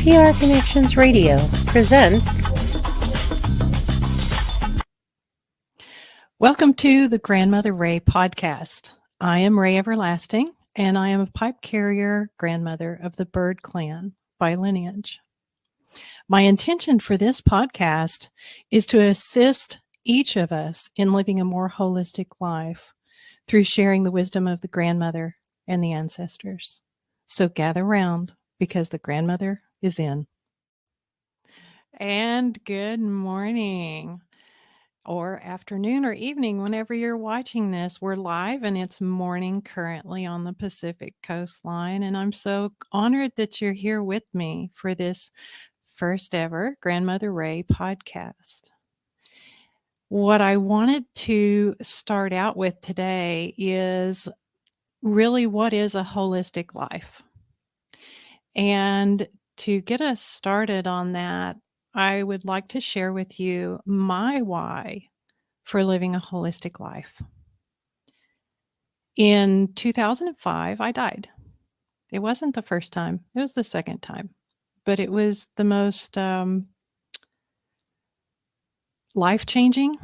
PR Connections Radio presents. Welcome to the Grandmother Ray podcast. I am Ray Everlasting, and I am a pipe carrier grandmother of the Bird Clan by lineage. My intention for this podcast is to assist each of us in living a more holistic life through sharing the wisdom of the grandmother and the ancestors. So gather round because the grandmother is in. And good morning. Or afternoon or evening, whenever you're watching this. We're live and it's morning currently on the Pacific coastline. And I'm so honored that you're here with me for this first ever Grandmother Ray podcast. What I wanted to start out with today is really what is a holistic life? And to get us started on that, I would like to share with you my why for living a holistic life. In 2005, I died. It wasn't the first time, it was the second time, but it was the most life-changing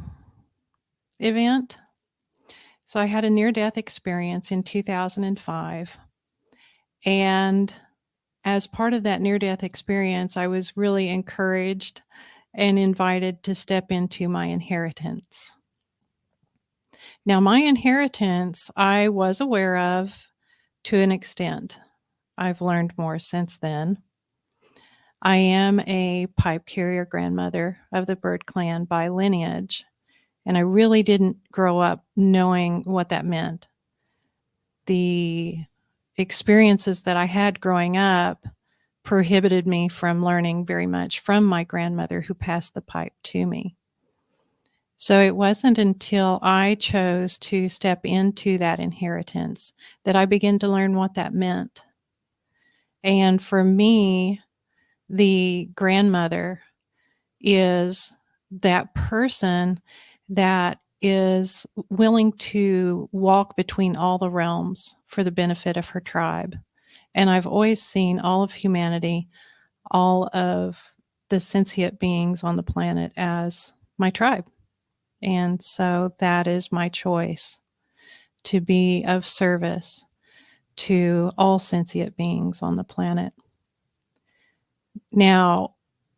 event. So I had a near-death experience in 2005, and as part of that near-death experience, I was really encouraged and invited to step into my inheritance. Now, my inheritance, I was aware of to an extent. I've learned more since then. I am a pipe carrier grandmother of the Bird Clan by lineage, and I really didn't grow up knowing what that meant. The experiences that I had growing up prohibited me from learning very much from my grandmother who passed the pipe to me. So it wasn't until I chose to step into that inheritance that I began to learn what that meant. And for me, the grandmother is that person that is willing to walk between all the realms for the benefit of her tribe. And I've always seen all of humanity, all of the sentient beings on the planet as my tribe. And so that is my choice, to be of service to all sentient beings on the planet. Now,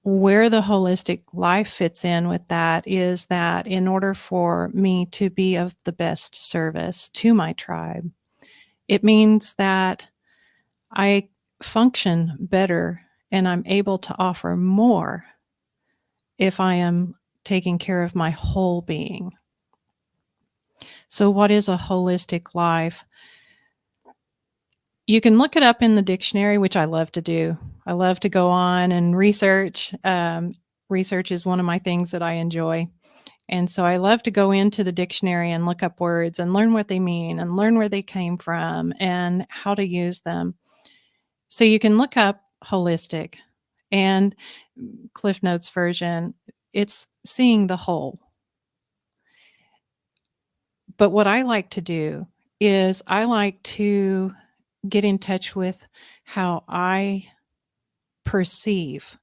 where the holistic life fits in with that is that in order for me to be of the best service to my tribe, it means that I function better and I'm able to offer more if I am taking care of my whole being. So what is a holistic life? You can look it up in the dictionary, which I love to do. I love to go on and research. Research is one of my things that I enjoy. And so I love to go into the dictionary and look up words and learn what they mean and learn where they came from and how to use them. So you can look up holistic, and Cliff Notes version, it's seeing the whole. But what I like to do is I like to get in touch with how I perceive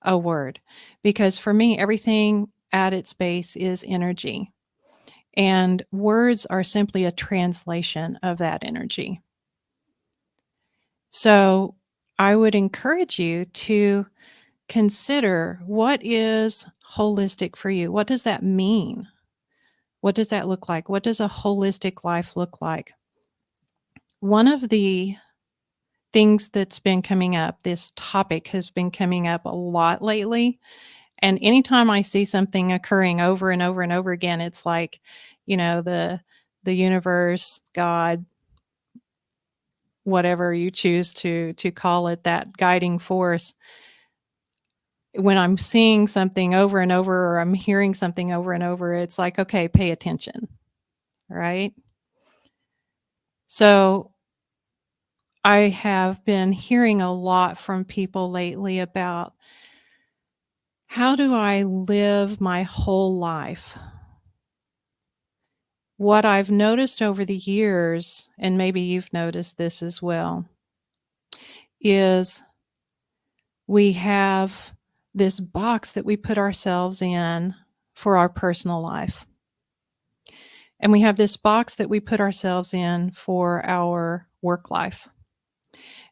a word, because for me, everything at its base is energy, and words are simply a translation of that energy. So I would encourage you to consider, what is holistic for you? What does that mean? What does that look like? What does a holistic life look like? One of the things that's been coming up, this topic has been coming up a lot lately. And anytime I see something occurring over and over and over again, it's like, the universe, God, whatever you choose to call it, that guiding force. When I'm seeing something over and over, or I'm hearing something over and over, it's like, okay, pay attention, right? So I have been hearing a lot from people lately about, how do I live my whole life? What I've noticed over the years, and maybe you've noticed this as well, is We have this box that we put ourselves in for our personal life. And we have this box that we put ourselves in for our work life.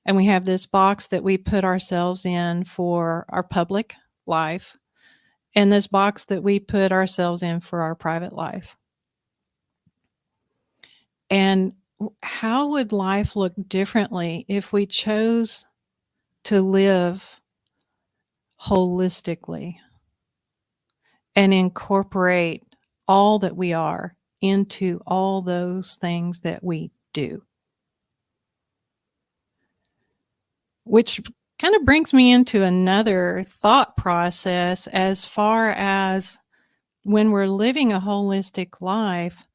And we have this box that we put ourselves in for our public life. And this box that we put ourselves in for our private life. And how would life look differently if we chose to live holistically and incorporate all that we are into all those things that we do? Which kind of brings me into another thought process as far as when we're living a holistic life,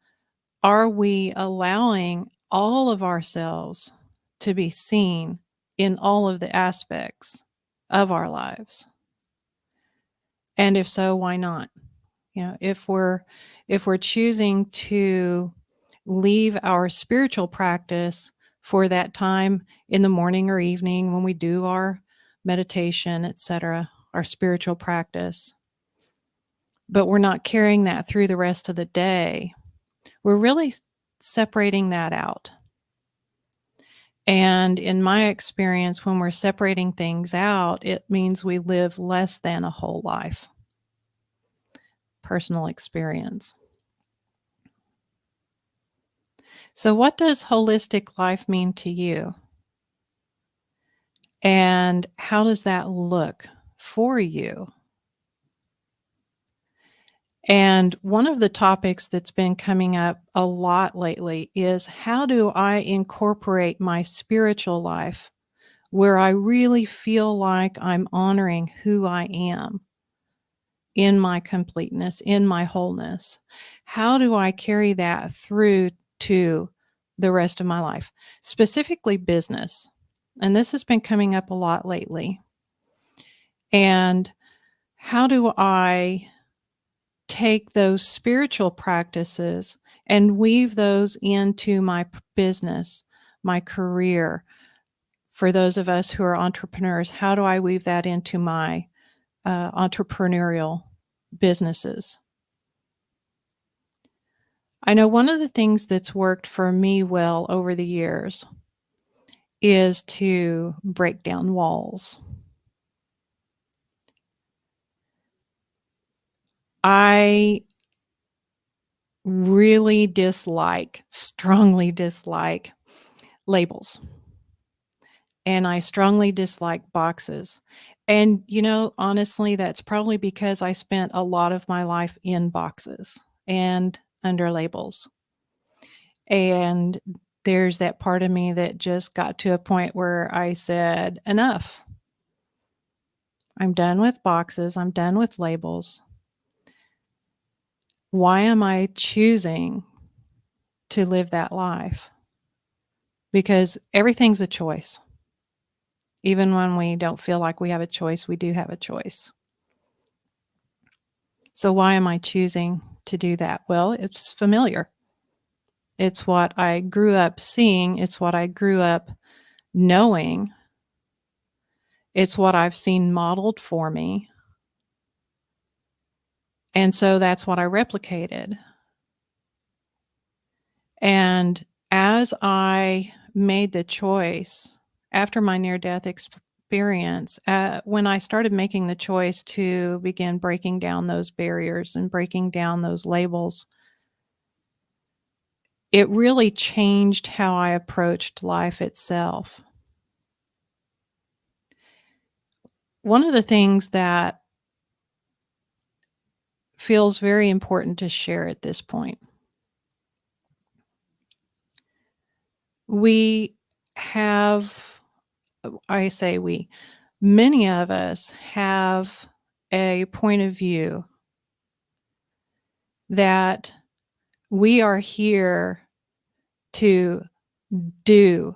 are we allowing all of ourselves to be seen in all of the aspects of our lives? And if so, why not? If we're choosing to leave our spiritual practice for that time in the morning or evening when we do our meditation, etc., our spiritual practice, but we're not carrying that through the rest of the day, we're really separating that out. And in my experience, when we're separating things out, it means we live less than a whole life. Personal experience. So what does holistic life mean to you? And how does that look for you? And one of the topics that's been coming up a lot lately is, how do I incorporate my spiritual life where I really feel like I'm honoring who I am in my completeness, in my wholeness? How do I carry that through to the rest of my life, specifically business? And this has been coming up a lot lately. And how do I take those spiritual practices and weave those into my business, my career? For those of us who are entrepreneurs, how do I weave that into my entrepreneurial businesses? I know one of the things that's worked for me well over the years is to break down walls. I really strongly dislike labels. And I strongly dislike boxes. And, honestly, that's probably because I spent a lot of my life in boxes and under labels. And there's that part of me that just got to a point where I said, enough. I'm done with boxes. I'm done with labels. Why am I choosing to live that life? Because everything's a choice. Even when we don't feel like we have a choice, we do have a choice. So why am I choosing to do that? Well, it's familiar. It's what I grew up seeing. It's what I grew up knowing. It's what I've seen modeled for me. And so that's what I replicated. And as I made the choice after my near-death experience, when I started making the choice to begin breaking down those barriers and breaking down those labels, it really changed how I approached life itself. One of the things that feels very important to share at this point, we have, I say we, many of us have a point of view that we are here to do,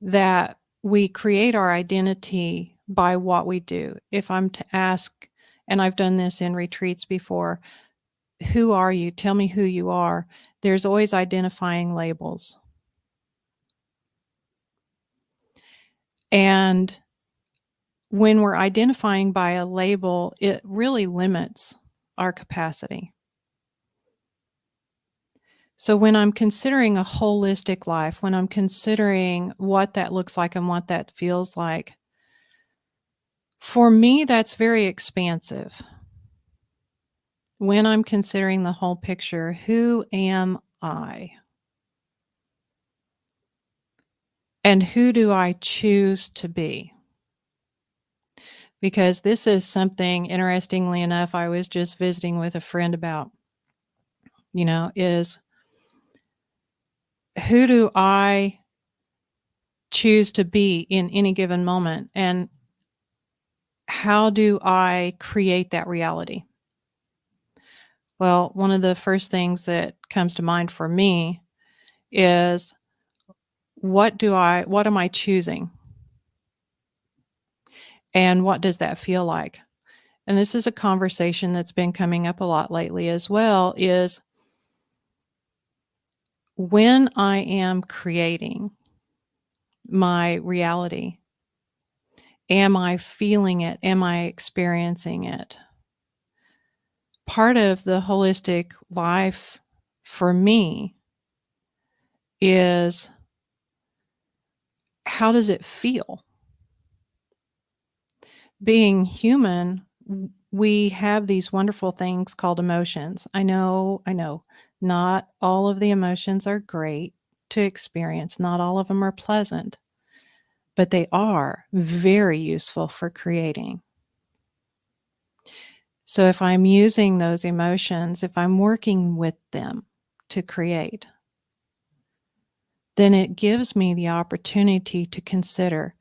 that we create our identity by what we do. If I'm to ask, and I've done this in retreats before, who are you? Tell me who you are. There's always identifying labels. And when we're identifying by a label, it really limits our capacity. So when I'm considering a holistic life, when I'm considering what that looks like and what that feels like, for me, that's very expansive. When I'm considering the whole picture, who am I? And who do I choose to be? Because this is something, interestingly enough, I was just visiting with a friend about, is who do I choose to be in any given moment? And how do I create that reality? Well, one of the first things that comes to mind for me is what am I choosing? And what does that feel like? And this is a conversation that's been coming up a lot lately as well, is when I am creating my reality, am I feeling it? Am I experiencing it? Part of the holistic life for me is, how does it feel? Being human, we have these wonderful things called emotions. I know, not all of the emotions are great to experience. Not all of them are pleasant, but they are very useful for creating. So if I'm using those emotions, if I'm working with them to create, then it gives me the opportunity to consider,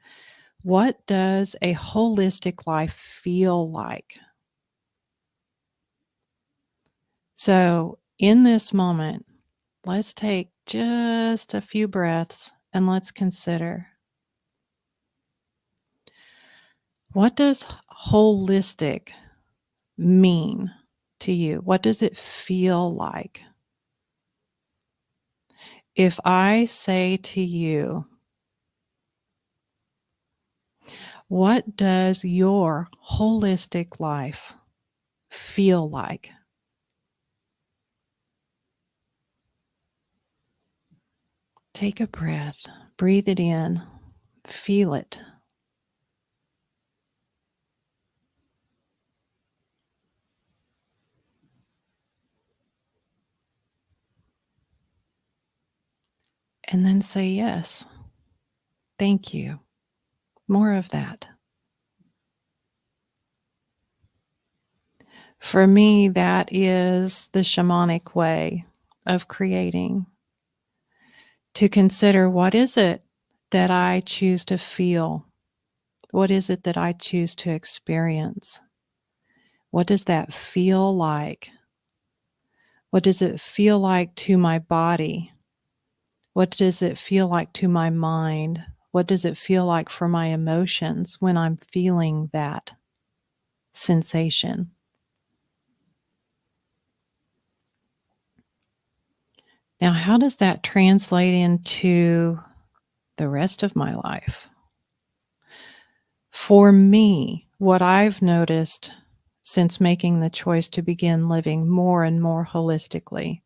what does a holistic life feel like? So in this moment, let's take just a few breaths and let's consider, what does holistic mean to you? What does it feel like? If I say to you, what does your holistic life feel like? Take a breath, breathe it in, feel it. And then say yes. Thank you. More of that. For me, that is the shamanic way of creating. To consider, what is it that I choose to feel? What is it that I choose to experience? What does that feel like? What does it feel like to my body? What does it feel like to my mind? What does it feel like for my emotions when I'm feeling that sensation? Now, how does that translate into the rest of my life? For me, what I've noticed since making the choice to begin living more and more holistically,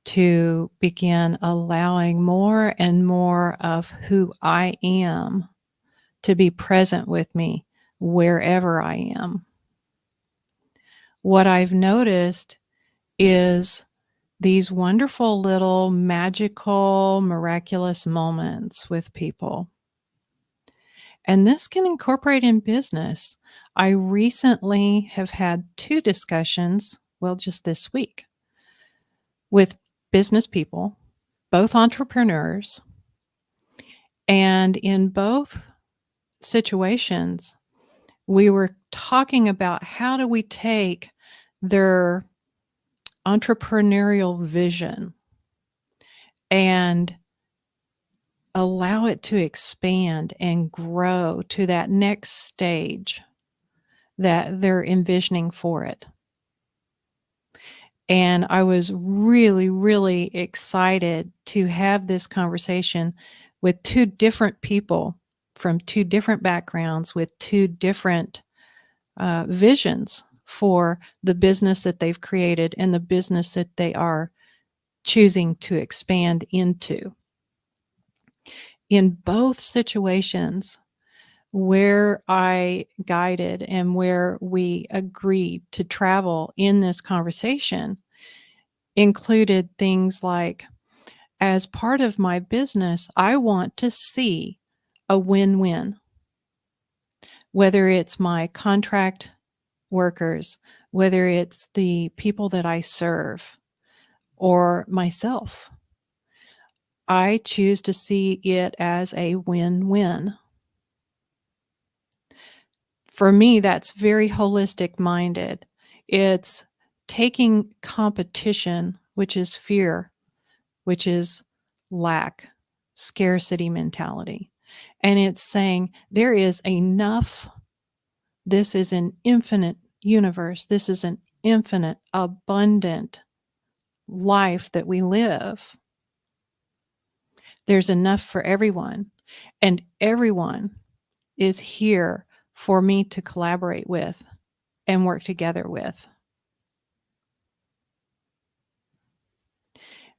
to begin allowing more and more of who I am to be present with me wherever I am. What I've noticed is these wonderful little magical, miraculous moments with people. And this can incorporate in business. I recently have had 2 discussions, well, just this week, with business people, both entrepreneurs. And in both situations, we were talking about, how do we take their entrepreneurial vision and allow it to expand and grow to that next stage that they're envisioning for it. And I was really, really excited to have this conversation with 2 different people from two different backgrounds with two different visions for the business that they've created and the business that they are choosing to expand into. In both situations, where I guided and where we agreed to travel in this conversation included things like, as part of my business, I want to see a win-win, whether it's my contract workers, whether it's the people that I serve, or myself. I choose to see it as a win-win. For me, that's very holistic minded. It's taking competition, which is fear, which is lack, scarcity mentality, and it's saying there is enough. This is an infinite universe. This is an infinite, abundant life that we live. There's enough for everyone, and everyone is here for me to collaborate with and work together with.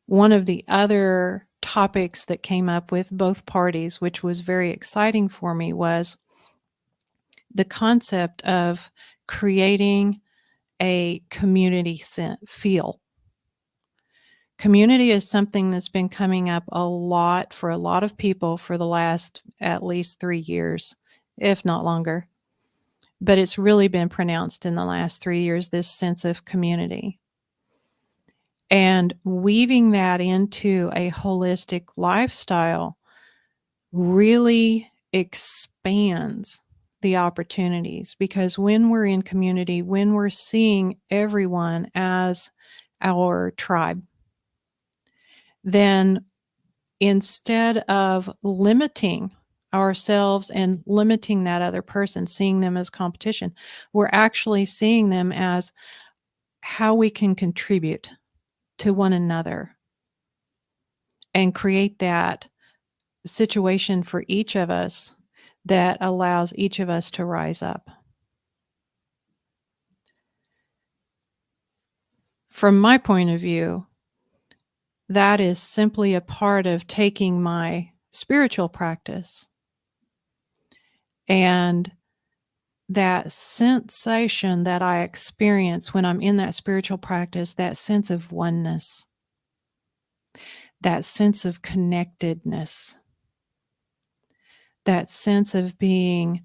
One of the other topics that came up with both parties, which was very exciting for me, was the concept of creating a community feel. Community is something that's been coming up a lot for a lot of people for the last at least 3 years, if not longer. But it's really been pronounced in the last 3 years, this sense of community. And weaving that into a holistic lifestyle really expands the opportunities, because when we're in community, when we're seeing everyone as our tribe, then instead of limiting ourselves and limiting that other person, seeing them as competition, we're actually seeing them as how we can contribute to one another and create that situation for each of us that allows each of us to rise up. From my point of view, that is simply a part of taking my spiritual practice and that sensation that I experience when I'm in that spiritual practice, that sense of oneness, that sense of connectedness, that sense of being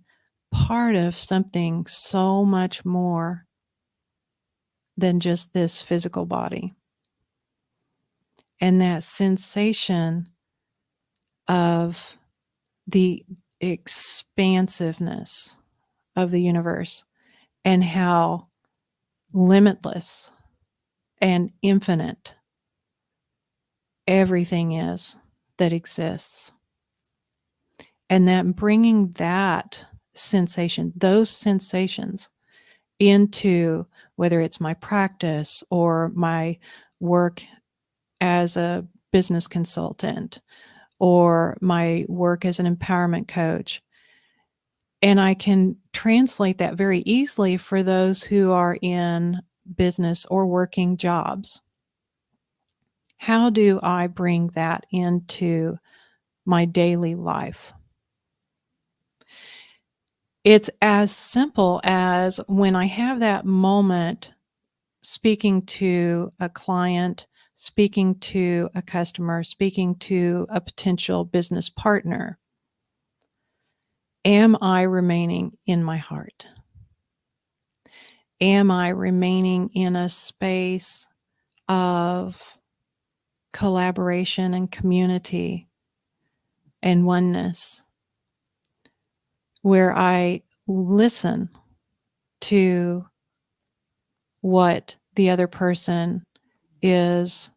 part of something so much more than just this physical body. And that sensation of the expansiveness of the universe and how limitless and infinite everything is that exists. And that bringing that sensation, those sensations, into whether it's my practice or my work as a business consultant or my work as an empowerment coach. And I can translate that very easily for those who are in business or working jobs. How do I bring that into my daily life? It's as simple as when I have that moment speaking to a client, speaking to a customer, speaking to a potential business partner. Am I remaining in my heart? Am I remaining in a space of collaboration and community and oneness, where I listen to what the other person is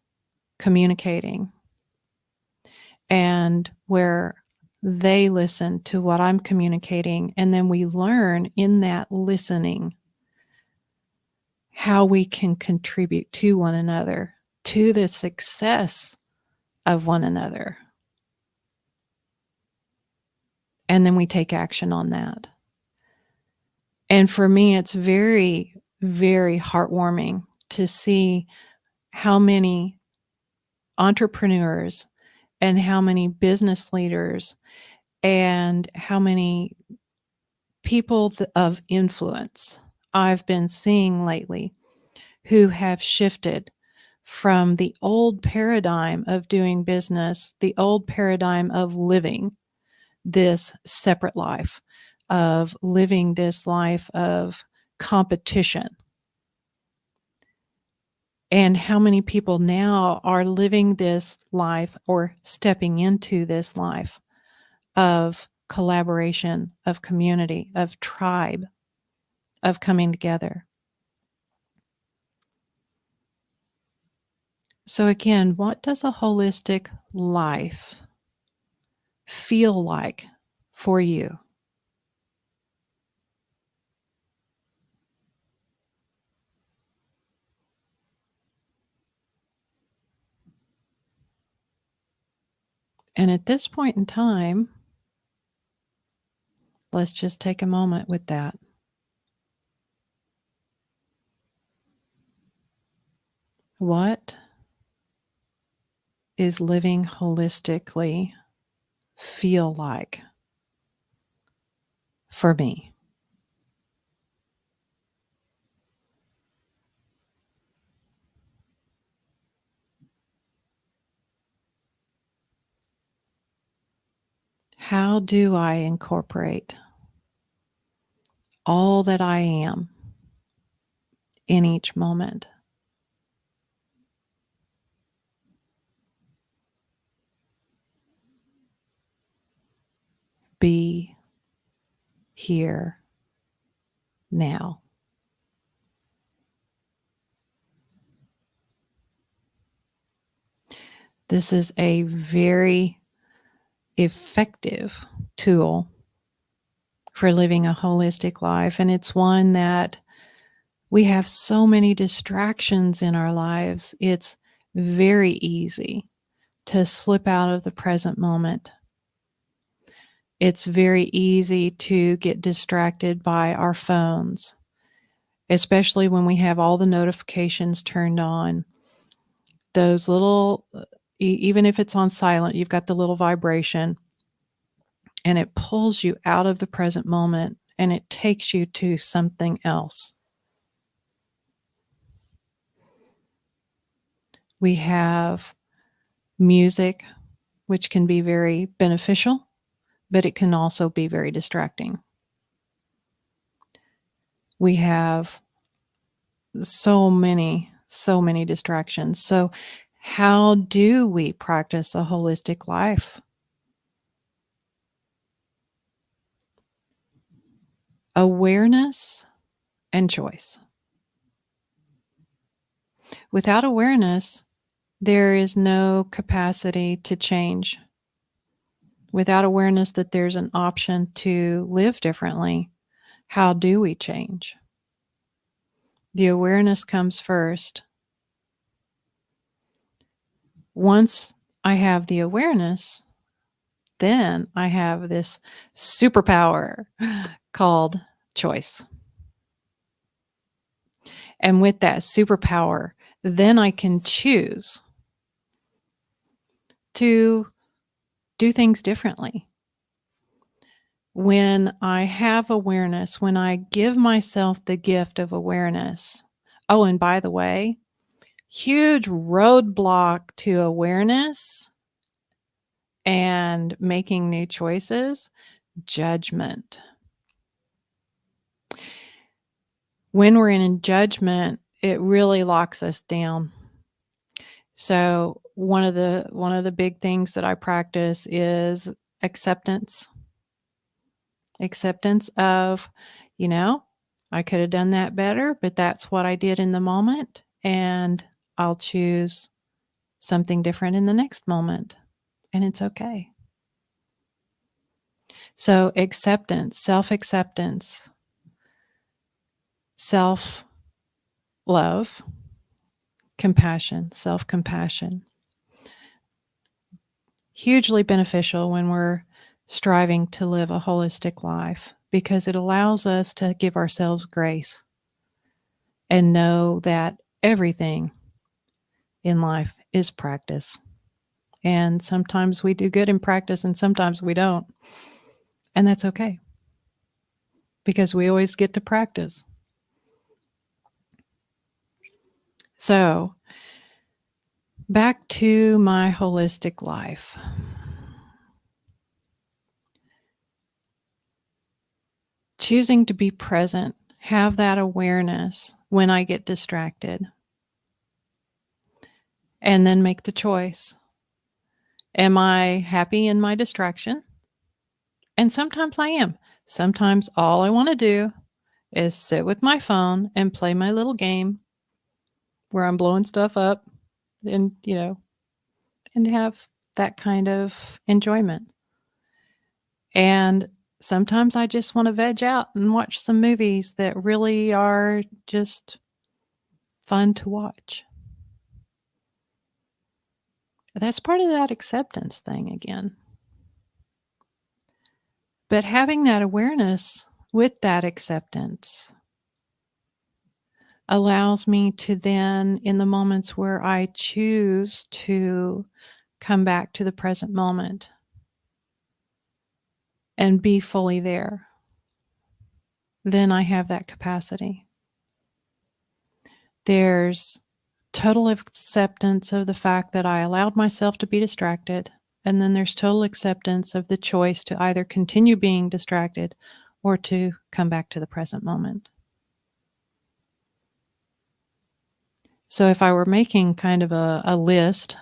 communicating and where they listen to what I'm communicating, and then we learn in that listening how we can contribute to one another, to the success of one another. And then we take action on that. And for me, it's very, very heartwarming to see how many entrepreneurs and how many business leaders and how many people of influence I've been seeing lately who have shifted from the old paradigm of doing business, the old paradigm of living this separate life, of living this life of competition. And how many people now are living this life or stepping into this life of collaboration, of community, of tribe, of coming together. So again, what does a holistic life feel like for you? And at this point in time, let's just take a moment with that. What is living holistically feel like for me? How do I incorporate all that I am in each moment? Be here now. This is a very effective tool for living a holistic life, and it's one that we have so many distractions in our lives. It's very easy to slip out of the present moment. It's very easy to get distracted by our phones, especially when we have all the notifications turned on. Those little, even if it's on silent, you've got the little vibration, and it pulls you out of the present moment and it takes you to something else. We have music, which can be very beneficial, but it can also be very distracting. We have so many distractions. So how do we practice a holistic life? Awareness and choice. Without awareness, there is no capacity to change. Without awareness that there's an option to live differently, how do we change? The awareness comes first. Once I have the awareness, then I have this superpower called choice. And with that superpower, then I can choose to do things differently. When I have awareness, when I give myself the gift of awareness. Oh, and by the way, huge roadblock to awareness and making new choices, judgment. When we're in judgment, it really locks us down. So one of the big things that I practice is acceptance. Acceptance of, I could have done that better, but that's what I did in the moment, and I'll choose something different in the next moment, and it's okay. So acceptance, self-acceptance, self-love, compassion, self-compassion. Hugely beneficial when we're striving to live a holistic life, because it allows us to give ourselves grace and know that everything in life is practice. And sometimes we do good in practice and sometimes we don't. And that's okay, because we always get to practice. So, back to my holistic life. Choosing to be present, have that awareness when I get distracted, and then make the choice. Am I happy in my distraction? And sometimes I am. Sometimes all I want to do is sit with my phone and play my little game where I'm blowing stuff up and, and have that kind of enjoyment. And sometimes I just want to veg out and watch some movies that really are just fun to watch. That's part of that acceptance thing again. But having that awareness with that acceptance allows me to then, in the moments where I choose to come back to the present moment and be fully there, then I have that capacity. There's total acceptance of the fact that I allowed myself to be distracted, and then there's total acceptance of the choice to either continue being distracted or to come back to the present moment. So if I were making kind of a list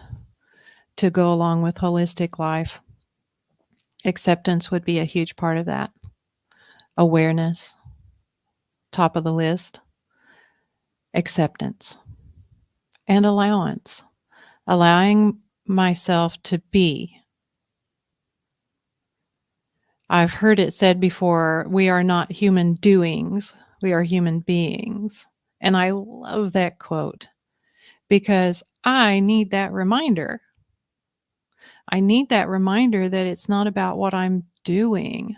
to go along with holistic life, acceptance would be a huge part of that. Awareness, top of the list. Acceptance and allowance. Allowing myself to be. I've heard it said before, we are not human doings, we are human beings. And I love that quote because I need that reminder. I need that reminder that it's not about what I'm doing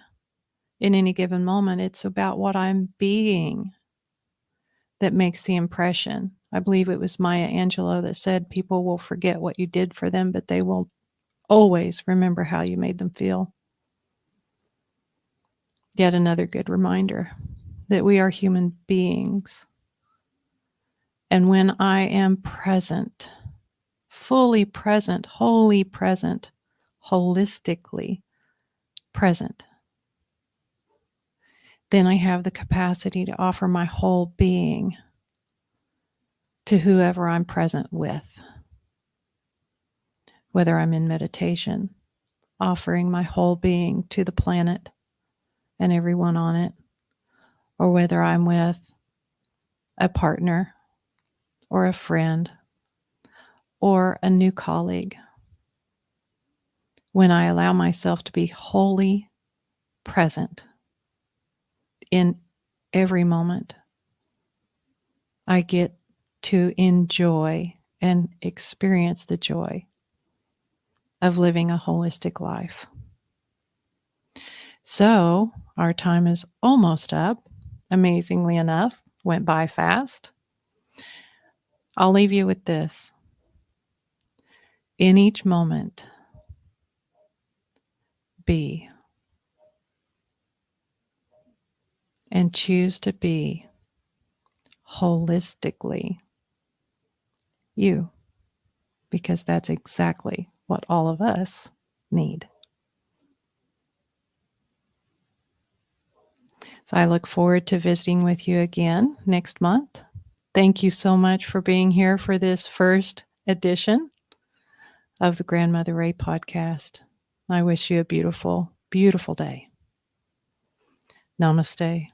in any given moment. It's about what I'm being that makes the impression. I believe it was Maya Angelou that said people will forget what you did for them, but they will always remember how you made them feel. Yet another good reminder that we are human beings. And when I am present, fully present, wholly present, holistically present, then I have the capacity to offer my whole being to whoever I'm present with. Whether I'm in meditation, offering my whole being to the planet and everyone on it, or whether I'm with a partner or a friend or a new colleague. When I allow myself to be wholly present in every moment, I get to enjoy and experience the joy of living a holistic life. So our time is almost up. Amazingly enough, went by fast. I'll leave you with this. In each moment, be. And choose to be holistically you, because that's exactly what all of us need. So I look forward to visiting with you again next month. Thank you so much for being here for this first edition of the Grandmother Ray podcast. I wish you a beautiful, beautiful day. Namaste.